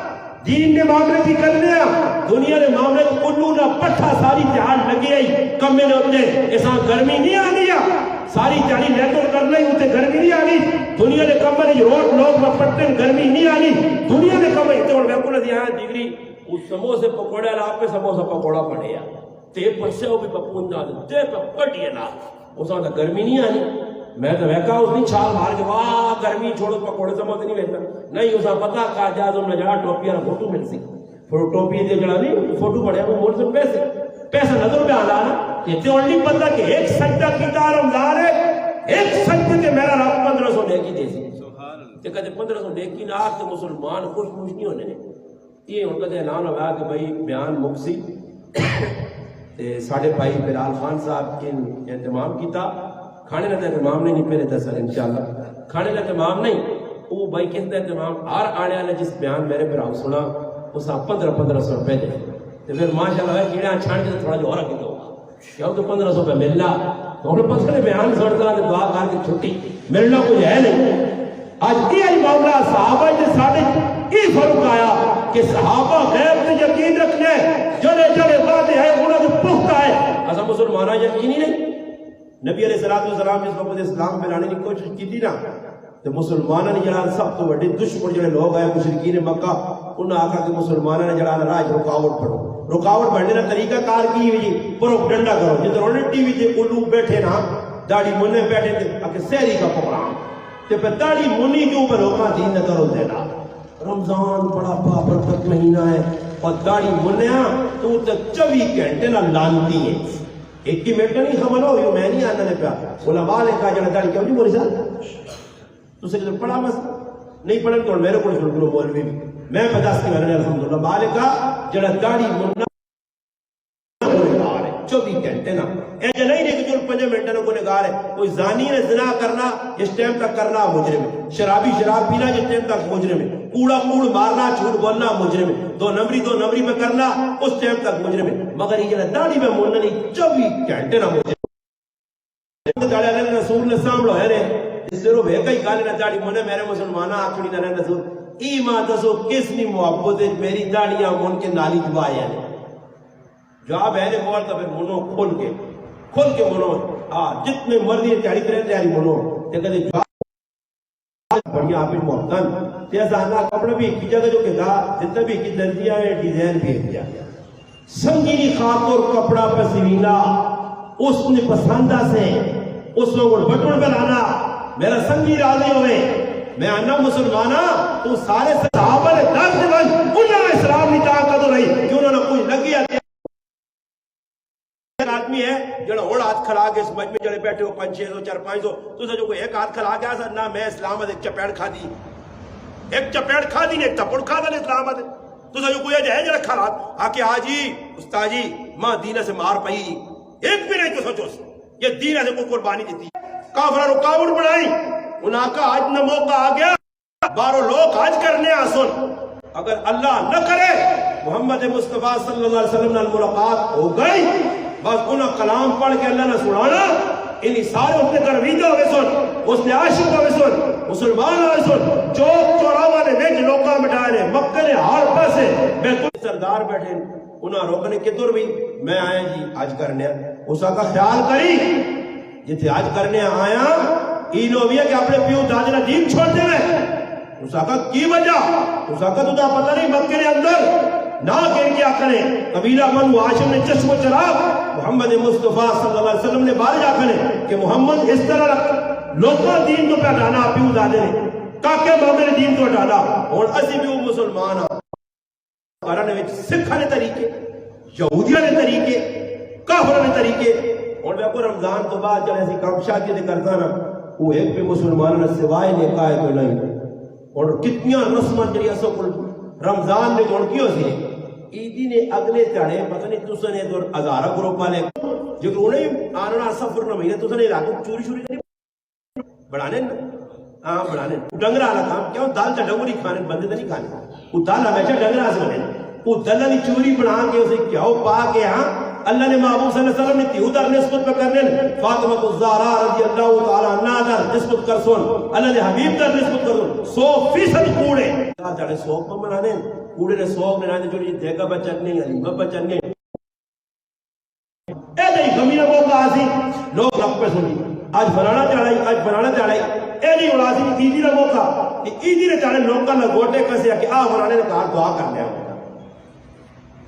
دین نے معاملے کی کرنے ہیں دنیا نے معاملے کلو نہ پٹھا ساری تہاڑ لگی آئی کم میں نے اپنے ایسا گرمی نہیں آنی ہے ساری تہاڑی لیٹر کر رہی ہوتے گرمی نہیں آنی دنیا نے کم میں روڈ لوگ میں پٹھن گرمی نہیں آنی دنیا نے کم میں اور میں کو لدی آیا ڈگری اس سموسے پکوڑے آپ پہ سموسا پکوڑا پڑے یا تے پرسے ہو بھی پپون نہ تے پہ پٹیے نا اس وقت گرمی نہیں آنی میں تو ویکا اس نے چھال مار کے واہ گرمی چھوڑو پکوڑے سموسے نہیں ویکا نہیں اسا پتہ کا جاز ہم نے جڑا ٹوپی والا فوٹو مل سی ٹوپی دے جڑا نہیں فوٹو بڑے وہ مول سے پیسے نظر پہ آنا نا یہ تے اونلی پتہ کہ ایک سجدہ کیتا رمضان ہے ایک سجدے تے میرا رب 1500 نیکی دے سی تے کہتے 1500 نیکی نہ تے مسلمان خوش نہیں ہونے یہ ان کا اعلان ہوا کہ بھائی بیان مکسی تے ساڑھے بھائی بلال خان صاحب کے اہتمام کیتا کھانے کا اہتمام نہیں پہلے دس انشاءاللہ کھانے کا اہتمام نہیں وہ بھائی کس کا اہتمام ہر آنے والے جس بیان میرے پر آپ سنا اس آپ 1500 روپے دے تو پھر ماشاءاللہ ہے کیڑا چھان کے تھوڑا جو اور رکھ دو کیا تو 1500 روپے ملنا تو ہم پتہ نہیں بیان سڑتا ہے دعا کر کے چھٹی ملنا کوئی ہے نہیں آج یہ معاملہ صحابہ کے ساتھ یہ فرق آیا کہ صحابہ غیب سے یقین رکھنے جڑے جڑے باتیں ہیں انہوں نے پختہ ہے ایسا مسلمانہ یقینی نہیں نبی علیہ السلام جس وقت اسلام پہ لانے کی کوشش کی تھی نا تو مسلمانوں نے جڑا سب تو بڑے دشمن جڑے لوگ آئے مشرکین مکہ انہوں نے آکھا کہ مسلمانوں نے جڑا راج رکاوٹ پڑھو رکاوٹ بڑھنے کا طریقہ کار کی ہوئی پروپیگنڈا کرو جدھر انہوں نے ٹی وی تے الو بیٹھے نا داڑھی مننے بیٹھے تھے آکے سحری کا پروگرام تے پہ داڑھی منی کے اوپر لوگاں دین نہ کرو دینا رمضان بڑا بابرکت مہینہ ہے اور داڑھی منیا تو 24 گھنٹے نہ لانتی ہے ایک ہی منٹ کا نہیں خبر ہو میں نہیں آنا نے پیا علماء نے کہا جڑا داڑھی کیوں جی موری صاحب تو سے پڑھا بس نہیں پڑھا تو میرے کو سن لو مولوی میں 50 کی میں الحمدللہ مالک کا جڑا داڑھی مننا 24 گھنٹے نا اے جو نہیں کہ جو 5 منٹ نہ گنہگار ہے کوئی زانی نے زنا کرنا اس ٹائم تک کرنا مجرم ہے شرابی شراب پینا اس ٹائم تک مجرم ہے کوڑا کوڑ مارنا جھوٹ بولنا مجرم ہے 2 نمبری میں کرنا اس ٹائم تک مجرم ہے مگر یہ جو داڑھی میں مننا نہیں 24 گھنٹے نہ مجرم ہے داڑھی اللہ رسول نے سامنے ہے نے اس سے رو بھیکا ہی کالے نہ داڑھی منے میرے مسلمانہ آکھڑی نہ اللہ رسول ایمان دسو کس نے محبت میری داڑیاں من کے نالی جوایا ہے جواب ہے نے بولتا پھر منو کھول کے منو جتنے مرضی تیاری کریں تیاری منو بڑھیا آپ محتن تیزانہ کپڑا بھی ایک جگہ جو کہ دا جتنا بھی ایک درجیہ ہے ڈیزائن بھی ایک جگہ سنگینی خاطر کپڑا پر سوینا اس نے پسندہ سے اس لوگوں نے بٹن بنانا میرا سنگی راضی ہوئے میں آنا مسلمانہ تو سارے صحابہ نے درد بن انہوں نے اسلام نہیں طاقت ہو رہی کہ انہوں نے کوئی لگی آتی ایک آدمی ہے جڑا اوڑ ہاتھ کھلا کے اس مجھ میں جڑے بیٹھے ہو 500 400 تو سے جو کوئی ایک ہاتھ کھلا کے آسا نہ میں اسلام ایک چپیڑ کھا دی ایک چپیڑ کھا دی ایک تپڑ کھا دی اسلام تو سے جو کوئی ہے جڑا کھلا آکے آجی استاجی ماں دینہ سے مار پئی ایک بھی نہیں تو سوچو یہ دینہ سے کوئی قربانی دیتی کافرہ رکاوٹ بڑھائی انہاں کا آج نہ موقع آ گیا بارو لوگ آج کرنے آسن اگر اللہ نہ کرے محمد مصطفیٰ صلی اللہ علیہ وسلم نے ملاقات ہو گئی بس انہاں کلام پڑھ کے اللہ نے سنانا انہی سارے اس نے کرویدہ ہوئے سن اس نے عاشق ہوئے سن مسلمان ہوئے سن چوک چوراوا نے ویج لوکا مٹھائے مکہ نے ہار پاسے بیتول سردار بیٹھے انہاں روکنے کدھر بھی میں آیا جی آج کرنے اس کا خیال کری جتھے آج کرنے آیا اینو بھی ہے کہ اپنے پیو دادنا دین چھوڑ دے میں اس کا کی وجہ اس کا تو دا پتہ نہیں مکہ نے اندر نہ کہ کیا کریں قبیلہ بنو ہاشم نے چشم و چراغ محمد مصطفیٰ صلی اللہ علیہ وسلم نے بار جا کریں کہ محمد اس طرح لوگوں دین تو پہ ڈانا پیو دادے نے کاکے مامے نے دین تو ڈالا اور اسی بھی وہ مسلمان کارنے وچ سکھاں نے طریقے یہودیاں نے طریقے کافروں نے طریقے اور میں کو رمضان تو بعد جب ایسی کام شادی دے کرتا نا وہ ایک بھی مسلمانوں نے سوائے نکاح تو نہیں اور کتنیاں رسماں جڑی اسو کول رمضان نے جوڑ کیوں سی عیدی نے اگلے تڑے پتہ نہیں تساں نے تو ہزارہ گروپ والے جو انہیں آنا سفر نہ مہینے تساں نے علاقے چوری چوری بڑھانے ہاں بڑھانے ڈنگرا والا کام کیوں دال کا ڈنگری کھانے بندے تو نہیں کھانے وہ دال ہمیشہ ڈنگرا سے بنے وہ دلہ کی چوری بنا کے اسے کیا پا کے ہاں اللہ نے محبوب صلی اللہ علیہ وسلم نے تیہودر نسبت پہ کرنے فاطمہ الزہرا رضی اللہ تعالیٰ عنہ در نسبت کر سن اللہ نے حبیب در نسبت کر سن 100% کوڑے جاڑے 100 پر منانے کوڑے نے 100 منانے جو یہ دیکھا بچن نہیں علیمہ بچن نہیں اے نہیں گمینہ موقع آسی لوگ رب پہ سنی آج بنانا چاڑائی اے نہیں اڑاسی عیدی نہ موقع عیدی نے چاڑے لوگ کا لگوٹے کسے کہ آہ بنانے نے کہا دعا کرنے ہوں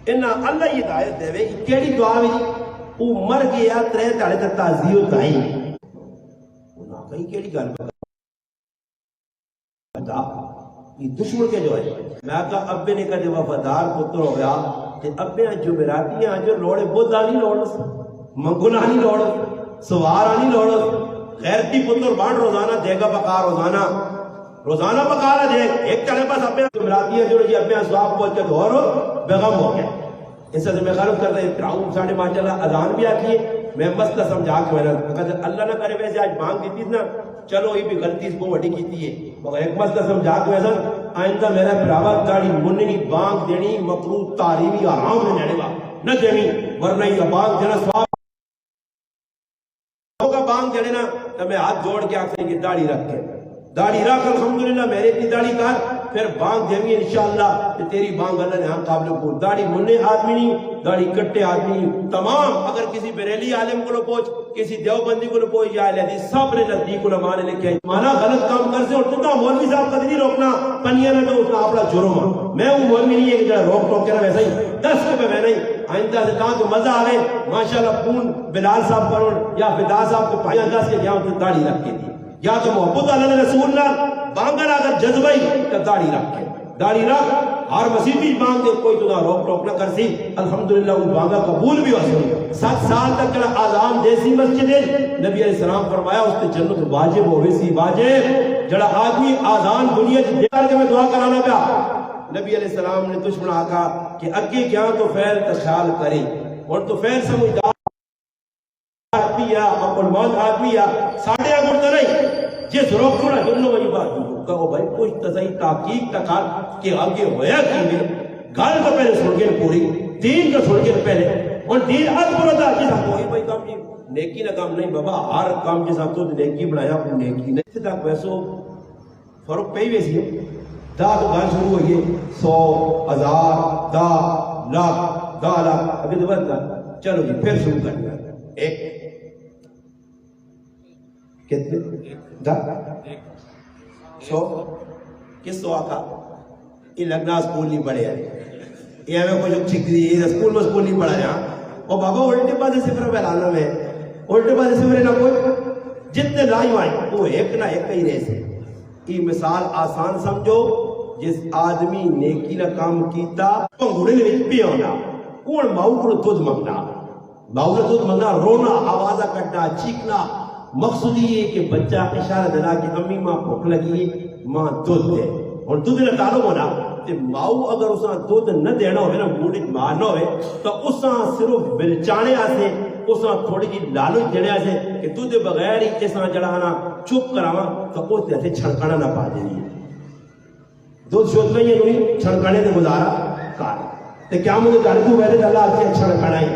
انہاں اللہ یہ ہدایت دے وے کیڑی دعا وی او مر گیا ترے تاڑے تے تعزیہ تائی انہاں کہیں کیڑی گل بتا یہ دشمن کے جو ہے میں کہا ابے نے کہا وفادار پتر ہو گیا تے ابے جمعراتیاں جو لوڑے بودھا نہیں لوڑ منگنا نہیں لوڑ سوارا نہیں لوڑ غیرتی پتر بانڈ روزانہ دے گا پکا روزانہ پکا رہا دے ایک چلے پاس ابے جمعراتیاں جو یہ ابے اسواب پہنچ کے دھور بیغم ہو گیا اس سے میں خارف کرتا ہے اتراؤں ساڑھے ماشاءاللہ اذان بھی آتی ہے میں مسئلہ سمجھا کے میں کہتا اللہ نہ کرے ویسے آج بانگ دیتی نا چلو یہ بھی غلطی اس کو وڈی کیتی ہے مگر ایک مسئلہ سمجھا کے ویسا آئندہ میرا پراوا داڑی مننی بانگ دینی مکروہ تحریمی حرام نے لینے گا نہ دینی ورنہ یہ بانگ دینا سواب ہوگا بانگ دینے نا تو میں ہاتھ جوڑ کے آکھیں کہ داڑی رکھ کے داڑی رکھ الحمدللہ میرے اتنی داڑی کر پھر بانگ دیوی انشاءاللہ کہ تیری بانگ اللہ نے ہم قابل کو داڑی مننے آدمی نہیں داڑی کٹے آدمی نہیں تمام اگر کسی بریلی عالم کو پہنچ کسی دیوبندی کو پہنچ یا لہدی سب نے نزدیک علماء نے لکھے مانا غلط کام کر سے اور تکا مولوی صاحب کا نہیں روکنا پنیا میں تو اس کا اپنا جرم میں وہ مولوی نہیں ہے کہ جہاں روک ٹوک کرنا ویسا ہی 10 روپے میں نہیں آئندہ سے کہاں تو مزہ آئے ماشاءاللہ پون بلال صاحب کرو یا فدا صاحب کو پائیاں 10 کے جہاں تو داڑی رکھ کے دی یا تو محبت اللہ رسول اللہ بانگر اگر جذبائی تو داڑی رکھ کے داڑی رکھ ہر مسیحی بانگ دے کوئی تو روک ٹوک نہ کر سی الحمدللہ وہ بانگا قبول بھی ہو سی 7 سال تک جڑا آزان دیسی مسجد ہے نبی علیہ السلام فرمایا اس تے جنت واجب ہوئے سی واجب جڑا آدمی آزان دنیا چ دے کر کے میں دعا کرانا پیا نبی علیہ السلام نے دشمن آقا کہ اگے کیا تو فعل تخیال کرے اور تو فعل سمجھدار آدمی یا عقلمند آدمی یا ساڑھے اگر تو نہیں جس روک چھوڑا جنوں وہی بات کہو بھائی کچھ تصحیح تحقیق تکا کہ آگے ہویا کی میں گل تو پہلے سن کے پوری دین کا سن کے پہلے اور دین اکبر دا جس ہم کوئی بھائی کام جی نیکی نہ کام نہیں بابا ہر کام جس ہم تو نیکی بنایا اپنی نیکی نہیں سے تک ویسو فرق پہ ہی ویسی ہے دا تو گل شروع ہوئی ہے 100 1000 دا لاکھ دا لاکھ ابھی تو بات چلو جی پھر شروع کر دیا ایک کتنے دا چھو کس تو آقا یہ لگنا سکول نہیں پڑھے ہیں یہ ہمیں کچھ ٹھیک دی سکول میں سکول نہیں پڑھا جہاں اور بابا الٹے پاسے صفر پہلانا میں الٹے پاسے صفر نہ کوئی جتنے لائیو آئیں وہ ایک نہ ایک ہی رہے سے یہ مثال آسان سمجھو جس آدمی نیکی نہ کام کیتا پنگوڑے نے بھی ہونا کون ماؤ کو دودھ منگنا ماؤ نے دودھ منگنا رونا آوازہ کٹنا چیخنا مقصود یہ کہ بچہ اشارہ دینا کہ امی ماں بھوک لگی ماں دودھ دے اور دودھ نہ ڈالو ہونا کہ ماؤ اگر اساں دودھ نہ دینا ہوئے نا موڑی ماں نہ ہوئے تو اساں صرف بلچانے آسے اساں تھوڑی جی لالو جڑے آسے کہ دودھ بغیر ہی اساں جڑانا چپ کراواں تو اس جیسے چھڑکانا نہ پا دینی ہے دودھ شوت میں یہ انہیں چھڑکانے سے گزارا کار تو کیا مجھے دارکو بیٹھے اللہ آپ سے چھڑکانا ہی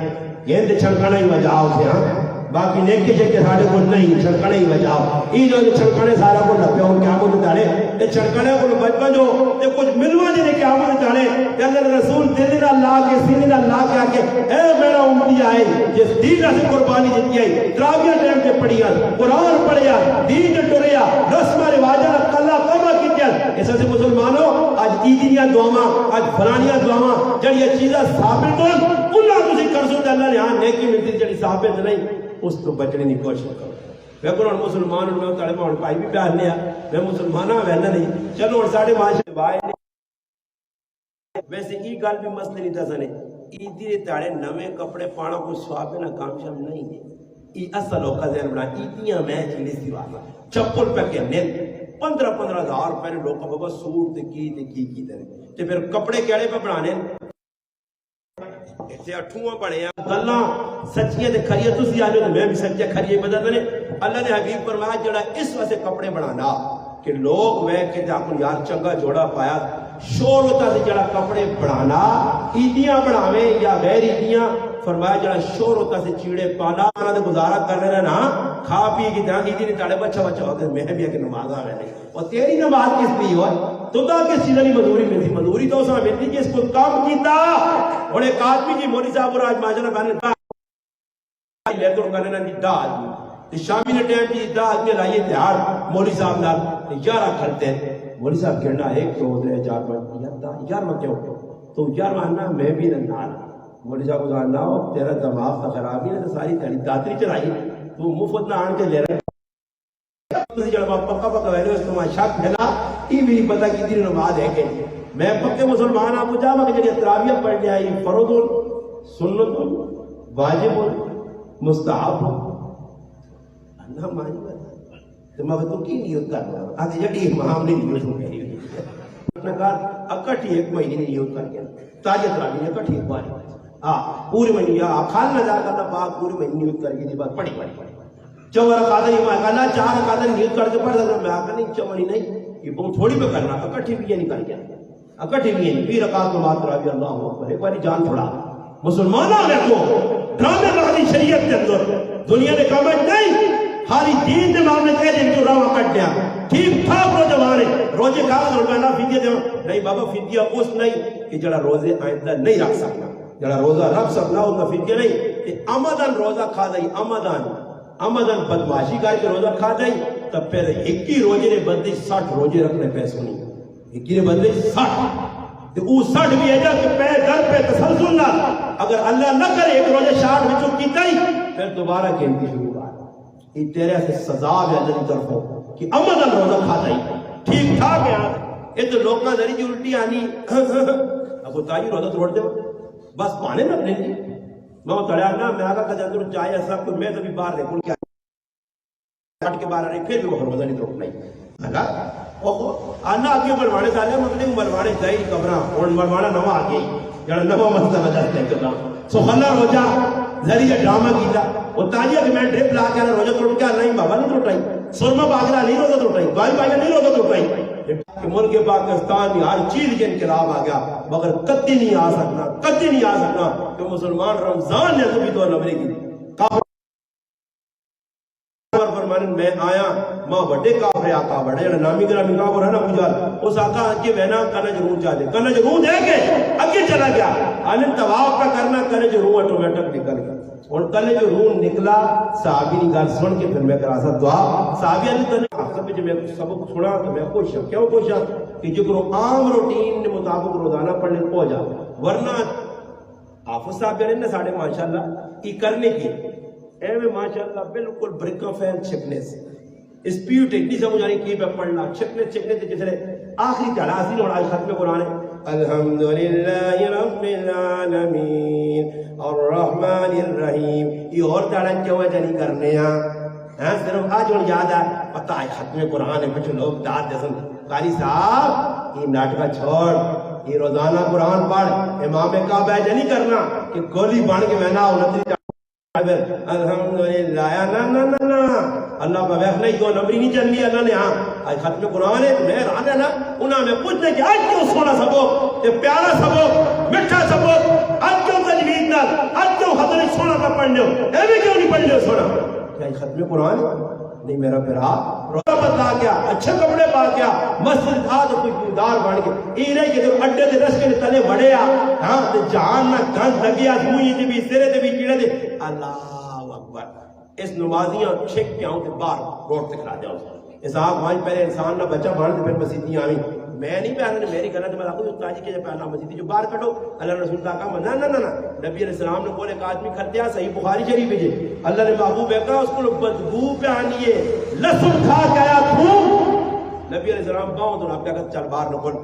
یہ دے چھڑکانا ہی وجاؤ سے ہاں باقی نیکی شکے سارے کو نہیں چھڑکانے ہی وجاؤ یہ جو چھڑکانے سارا کو لپے ہوں کیا مجھے دارے یہ چھڑکانے کو بچپن جو یہ کچھ ملوا جنہیں کیا مجھے دارے کہ اللہ رسول دلنا اللہ کے سیننا اللہ کے آکے اے میرا امتی آئے جس دین سے قربانی جتی آئی تراویہ ٹائم کے پڑھیا قرآن پڑھیا دین ٹوریا رسم رواجہ کلا کما کی جل اس سے مسلمانوں آج عیدیاں دعاواں آج فلانیاں دعاواں جڑ یہ چیزیں ثابت ہوں اللہ تسی کرسو تے اللہ نے ہاں نیکی ملتی جڑی ثابت نہیں اس تو بچنے کی کوشش کرو میں کو مسلمان ہوں میں تڑے میں بھائی بھی پیار لیا میں مسلمان ہوں ویسا نہیں چلو اور ساڑھے معاشرے بھائی ویسے یہ گل بھی مسئلے نہیں تھا سنے عیدی دے تاڑے نوے کپڑے پانا کوئی سواب نہ کام شام نہیں ہے یہ اصل ہوکا ذہن بنا عیدیاں میں چلی سی والا چپل پہ کے نیل 15-15 ہزار پہلے لوگ بابا سوٹ تے کی تے پھر کپڑے کیڑے پہ بنانے ایسے اٹھواں پڑے ہیں گلاں سچیاں تے کھریاں تسی آنے تو میں بھی سچیاں کھریاں بدل دنے اللہ نے حبیب فرمایا جڑا اس واسطے کپڑے بنانا کہ لوگ وہ کہ جاکن یار چنگا جوڑا پایا شور ہوتا سے جڑا کپڑے بنانا عیدیاں بناویں یا غیر عیدیاں فرمایا جڑا شور ہوتا سے چیڑے پانا انہاں دے گزارا کر رہے نا کھا پی کی جہاں عیدی نے تاڑے بچہ ہو کہ میں بھی کہ نماز آ رہے اور تیری نماز کس لیے ہوئے تو دا کس چیز نہیں مزدوری ملتی مزدوری تو اساں ملتی کہ اس کو کام کیتا اور ایک آدمی جی مولوی صاحب اور آج ماجرہ بہنے دا لے تو کرنے نا دا آدمی شامی نے ٹائم کی دا آدمی لائیے تیار مولوی صاحب نال یارہ کھلتے ہیں مولوی صاحب کہنا ایک تو دے چار پانچ یار میں کیوں تو یار ماننا میں بھی نال مولوی صاحب کو جاننا ہو تیرا دماغ خراب ہی ہے ساری تیری داتری چلائی تو مفت نہ آن کے لے رہے تسی جڑا پکا پکا ویلو اس کو شک ہے نا یہ بھی پتہ کی دن نماز ہے کہ میں پکے مسلمان آپ کو جاوا کہ جڑی تراویح پڑھ لیا یہ فرض سنت واجب مستحب اللہ مانی بتا تو میں تو کی نیت کر رہا آج جڑی امام نے نیت ہو گئی اپنا کار اکٹھی ایک مہینے نے نیت کر گیا تاج تراویح اکٹھی ایک بار پورے مہینے یا کھال نہ جا کرتا پاک پورے مہینے نیت کر گئی بات پڑھی چور رکعت یہ میں کہنا چار رکعت نیت کر کے پڑھ سکتا میں آ نہیں چوری نہیں یہ بہت تھوڑی پہ کرنا اکٹھی بھی یہ نہیں کر گیا اکٹھی بھی نہیں 20 رکعت میں بات رضی اللہ اکبر ایک باری جان چھوڑا مسلمانوں نے کو ڈرامے لگی شریعت کے اندر دنیا نے کہا نہیں ہاری دین دے معاملے کہہ دیں تو راہ کٹ دیا ٹھیک ٹھاک روزے مارے روزے کا روزانہ فدیہ دے نہیں بابا فدیہ اس نہیں کہ جڑا روزے آئندہ نہیں رکھ سکنا جڑا روزہ رکھ سکنا اس کا فدیہ نہیں کہ آمدن روزہ کھا دئی آمدن بدماشی کر کے روزہ کھا دئی تب پھر ایک ہی روزے نے بدلے 60 روزے رکھنے پیسے نہیں ایک ہی نے بدلے 60 تو وہ 60 بھی ہے جا کہ پہ در پہ تسلسل نہ اگر اللہ نہ کرے ایک روزے 60 بچوں کی تئی پھر دوبارہ گنتی شروع کر یہ تیرے سے سزا ہے اللہ کی طرف کہ آمدن روزہ کھا دئی ٹھیک ٹھاک ہے یہ تو لوگ کا ذریعے جو الٹی آنی اب تائی روزہ توڑ دے بس پانے نہ اپنے لیے میں تڑیا نا میں آگا کہ اندر چاہے ایسا کوئی میں تو بھی باہر دیکھوں کیا کٹ کے باہر رہے پھر بھی وہ روزہ نہیں توڑ نہیں لگا آنا آگے بلوانے چاہے مطلب بلوانے جائی کبرا اور بلوانا نوا آگے جڑا نوا مسئلہ وجہ سے کرنا سو خلا روزہ ذریعہ ڈرامہ کیتا وہ تاجیہ کہ میں ڈرپ لا کے روزہ توڑ کے نہیں بابا نہیں توڑائی سرما باغرا نہیں روزہ توڑائی دوائی باغرا نہیں روزہ توڑائی کہ ملک پاکستان میں ہر چیز کے انقلاب آ گیا مگر کدی نہیں آ سکنا کہ مسلمان رمضان نے تو بھی تو نبرے کی فرمانے میں آیا ماں بڑے کافر آقا بڑے جڑا نامی گرامی کافر ہے نا ابو جہل اس آقا کہ میں نا کنج روح چاہے کنج روح دے کے اگے چلا گیا آنے طواف کا کرنا کنج روح آٹومیٹک نکل گیا اور کل جو روح نکلا صحابی نے گل سن کے پھر میں کرا سا دعا صحابی نے تنے حسب جو میں سبق سنا تو میں خوش ہوں کیوں خوش ہوں کہ جو عام روٹین کے مطابق روزانہ پڑھنے ہو جا ورنہ حافظ صاحب نے ساڑھے ماشاءاللہ یہ کرنے کی اے میں ماشاءاللہ بالکل برکہ فین چھپنے سے اسپیوٹ اتنی سمجھ آنی کی پہ پڑھنا چھپنے سے جس نے آخری تڑاسی نے اور آج ختم قرآن ہے الحمدللہ رب العالمین الرحمن الرحیم یہ اور تڑن جو ہے جنی کرنے ہاں صرف آج اور یاد ہے پتہ ہے ختم قرآن ہے کچھ لوگ داد جسن قاری صاحب یہ ناٹکا چھوڑ یہ روزانہ قرآن پڑھ امام کعبہ جنی کرنا کہ گولی بان کے میں نہ ہوں الحمدللہ نا اللہ کا ویخ نہیں دو نمبری نہیں چلنی اللہ نے ہاں آج ختم قرآن ہے میں رانا نا انہوں نے پوچھنے کہ آج کیوں سونا سبو یہ پیارا سبو مٹھا سبو آج کیوں تجوید نہ آج کیوں حضرت سونا کا پڑھنے ہو اے بھی کیوں نہیں پڑھنے ہو سونا کیا یہ ختم قرآن نہیں میرا پیرا روزہ بدلا گیا اچھے کپڑے پا گیا مسجد تھا تو کوئی دیندار بن گیا یہ نہیں کہ تو اڈے دے رس کے تلے وڑے ہاں تے جہان نہ گند لگیا سوئی تے بھی سرے تے بھی کیڑے دے اللہ اکبر اس نمازیاں چھک کے آؤں تے باہر روڈ تے کھلا جاؤ اس آپ وہاں پہلے انسان نہ بچہ بھان تے پھر مسجدیاں آئیں میں نہیں پہنا میری غلط میں آخو استاد جی کے پہنا مسجد جو باہر کٹو اللہ رسول کا کہا نہ نبی علیہ السلام نے بولے کہ آدمی کھتیا صحیح بخاری شریف بھیجے اللہ نے محبوب ہے کہا اس کو بدبو پہ آنی ہے لہسن کھا کے آیا تھوم نبی علیہ السلام کہا تو آپ کہا چل باہر نکل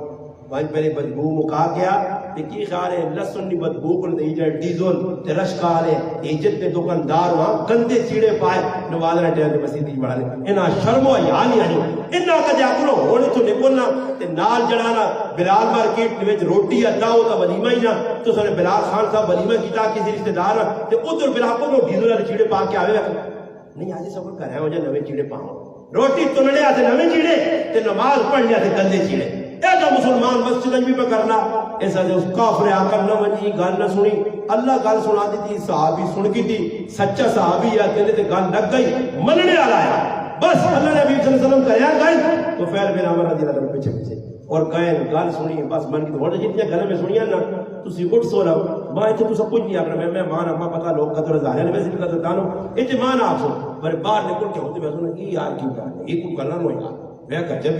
وہاں پہلے بدبو مکا گیا کہ کی خیال ہے لہسن نہیں بدبو کو نہیں جائے ڈیزل تے رش کا لے عزت تے دکاندار وہاں گندے چیڑے پائے نواز نے ٹیم تے مسجد بڑھا لے انہاں شرم و حیا نہیں آنی انہاں کا جا کرو ہونے تو نکلنا تے نال جڑانا بلال مارکیٹ وچ روٹی ادا ہو تا ولیمہ ہی نہ تو سنے بلال خان صاحب ولیمہ کیتا کسی رشتہ دار تے ادھر بلال کو ڈیزل والے چیڑے پا کے آوے نہیں آج صبر کر رہے ہو جے نویں چیڑے پاؤ روٹی تلنے آتے نویں چیڑے تے نماز پڑھنے آتے گندے چیڑے ایسا مسلمان مسجد بھی پہ کرنا ایسا جو کافر آکر نہ منجی گل نہ سنی اللہ گل سنا دی تھی صحابی سن کی تھی سچا صحابی ہے کہنے تے گل لگ گئی مننے آ رہا ہے بس اللہ نے نبی صلی اللہ علیہ وسلم کریا گئے تو فعل بن عمر رضی اللہ عنہ پیچھے پیچھے اور کہیں گل سنی بس من کی تو ہونے جتنی گل میں سنیا نا تسی اٹھ سو رہو ماں اتنے تو سب کچھ نہیں آکر میں مان اما پتا لوگ قدر ظاہر ہے ویسے بھی قدر دانو اتنے مان آپ سو پر باہر نکل کے ہوتے میں سنوں یہ یار کیوں کرنے یہ کوئی کرنا نو یار میں کہا جب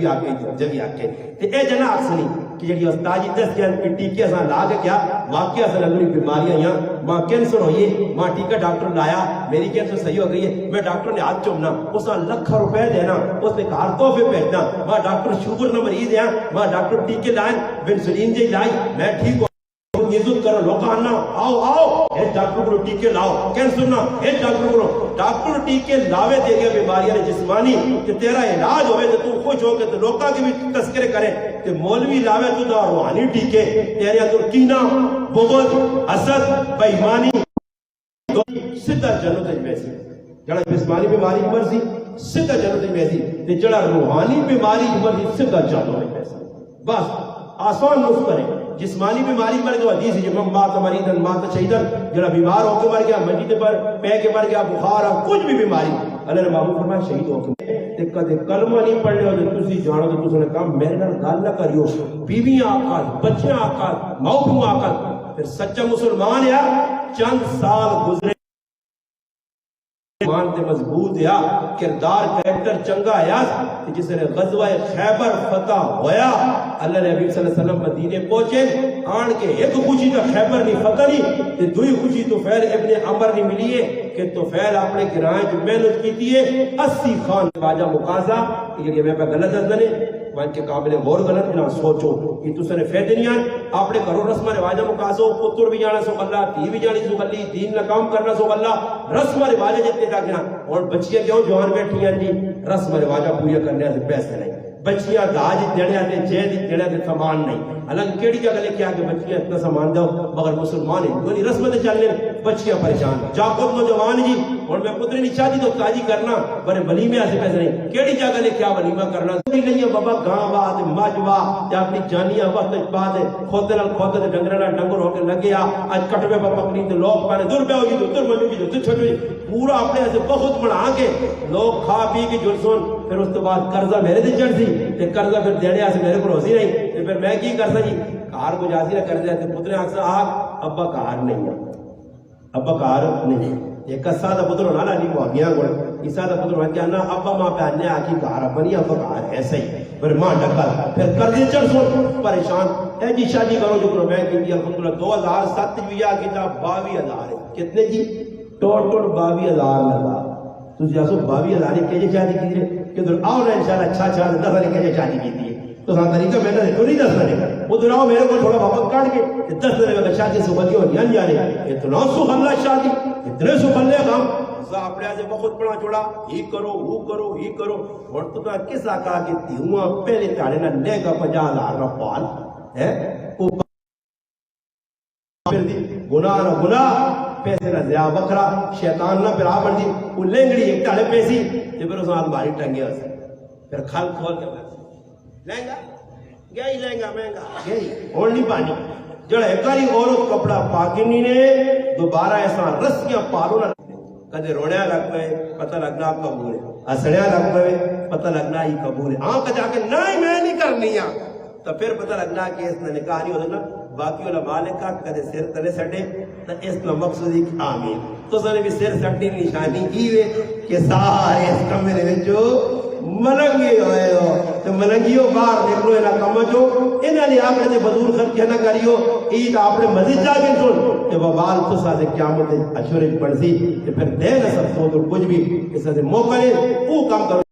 ہی آکے تے اے جنا آکسنی کہ جڑی استاد جی دس گیا ٹیکے اساں لا کے کیا واقعہ اصل اگلی بیماریاں یہاں ماں کینسر ہوئی ہے ماں ٹیکہ ڈاکٹر لایا میری کینسر صحیح ہو گئی ہے میں ڈاکٹر نے ہاتھ چومنا اس نے لکھا روپے دینا اس نے کار تحفے بھیجنا ماں ڈاکٹر شوگر نہ مریض ہے ماں ڈاکٹر ٹیکے لائیں انسولین جی لائی میں ٹھیک ہوں عزت کرو لوگ آنا آؤ ایک ڈاکٹر کو ٹیکے لاؤ کینسر نہ ایک ڈاکٹر کو ڈاکٹر ٹیکے لاوے دے گیا بیماریاں جسمانی کہ تیرا علاج ہوئے تو خوش ہو کے تو لوگاں کے بھی تذکرے کرے کہ مولوی لاوے تو دا روحانی ٹیکے تیرے اندر کینہ بغض حسد بے ایمانی سیدھا جنت میں سی جڑا جسمانی بیماری مرضی سیدھا جنت میں سی تے جڑا روحانی بیماری مرضی سیدھا جنت میں سی بس آسان نسخہ ہے جسمانی بیماری مر گیا حدیث ہے من مات مریضا مات شہیدا جڑا بیمار ہو کے مر گیا مسجد پر پے کے مر گیا بخار کچھ بھی بیماری اللہ نے محبوب فرمایا شہید ہو کے تے کدے کلمہ نہیں پڑھنے ہو تے تسی جانو تے تسی نے کہا میرے نال گل نہ کریو بیویاں آقا بچیاں آقا ماؤں آقا پھر سچا مسلمان ہے چند سال گزرے ایمان تے مضبوط یا کردار کریکٹر چنگا یا کہ جس نے غزوہ خیبر فتح ہویا اللہ نے حبیب صلی اللہ علیہ وسلم مدینے پہنچے آن کے ایک خوشی تو خیبر نہیں فتح نہیں تے دوئی خوشی تو فیل ابن عمر نہیں ملی ہے کہ تو فیل اپنے گرائیں جو محنت کی تھی 80 خان واجہ مقاضہ یہ میں پہ غلط ازدنے وہاں کے قابل غور غلط نہ سوچو کہ تو سنے فیدے نہیں آئے اپنے گھروں رسمہ رواجہ مقاصو پتر بھی جانا سو اللہ تھی بھی جانی سو اللہ دین نہ کام کرنا سو اللہ رسمہ رواجہ جتنے تاکہ اور بچیاں کیوں جوان بیٹھی ہیں جی رسمہ رواجہ پوریا کرنے سے پیسے نہیں بچیاں داج دینے تے جہیز دینے تے سامان نہیں حالانکہ کیڑی جگہ لکھیا کہ بچیاں اتنا سامان دو مگر مسلمان ہیں کوئی رسمت چلنے بچیاں پریشان جا خود نوجوان جی اور میں پتری نہیں چاہتی تو تاجی کرنا بڑے ولیمے ایسے پیسے نہیں کیڑی جگہ لکھیا ولیمہ کرنا نہیں بابا گاں وا مجھ وا یا اپنی جانیاں وقت بعد خود نال خود تے ڈنگر نال ڈنگر ہو کے لگیا اج کٹوے پا پکڑی تے لوگ پانے دور پہ ہو جی تو منو جی تو چھٹو جی پورا اپنے ایسے بہت بنا کے لوگ کھا پی کے جلسون پھر اس کے بعد قرضہ میرے تے چڑھ سی تے قرضہ پھر دینے سے میرے کو روزی نہیں تے پھر میں کی کرتا جی کار کو جاسی نہ کر دیا تے پترے آکسا آگ ابا کار نہیں ہے ابا کار نہیں ایک قصہ دا پتر ہونا نہیں وہ گیا گول عیسیٰ دا پتر ہونا کہنا ابا ماں پہ آنے آکی کار ابا نہیں ابا کار ہے صحیح پھر ماں ڈکل پھر قرضے چڑھ سن پریشان اے جی شادی کرو جو کرو میں کی الحمدللہ 2007 ویا کتاب 22,000 ہے کتنے جی ٹوٹل 22,000 لگا تو جاسو 22,000 کے شادی کی کہ ادھر آؤ نا انشاءاللہ اچھا اچھا 10 کے شادی کی تھی تو ساتھ طریقہ میں نے تو نہیں 10 کا وہ دراؤ میرے کو تھوڑا واپس کاٹ کے 10 کا شادی سے بدی ہو جان جانے اتنا سخلا شادی اتنے سخلے کام اپنے آج بہت بڑا چھوڑا ہی کرو وہ کرو ہی کرو اور تو کس آقا کی تیوہاں پہلے تاڑے نہ لے گا 50,000 کا پال ہے گناہ نہ گناہ پیسے نہ زیادہ بکرا شیطان نہ پھر آپڑ دی وہ لینگڑی ایک تاڑے پیسی جو پھر اس آن باری ٹنگے اسے پھر کھل کھول کے لہنگا گئی لہنگا مہنگا گئی اور نہیں پانی جڑا ایکاری عورت کپڑا پاکینی نے دوبارہ ایسا رسیاں پالو نہ کدے روڑیا لگ پے پتہ لگنا قبول ہے ہسڑیا لگ پے پتہ لگنا ہی قبول ہے آنکھ جا کے نہیں میں نہیں کرنی تو پھر پتہ لگنا کہ اس نے نکاح نہیں ہوتا نا باقی علماء نے کہا کدے سر تلے سٹے تو اس کا مقصد ہے کہ آمین تو سنے بھی سر سٹی نشانی کی وے کہ سارے اس کمرے میں جو ملنگی ہوئے ہو تو ملنگیوں باہر نکلو اینا کمجھو انہا لئے آپ نے بدور خرچہ نہ کریو عید آپ نے مزید جاگے سن کہ وبال تو ساتھ قیامت اشورج پڑھ سی کہ پھر دے نہ سب تو کچھ بھی اس سے موقع لے وہ کام کرو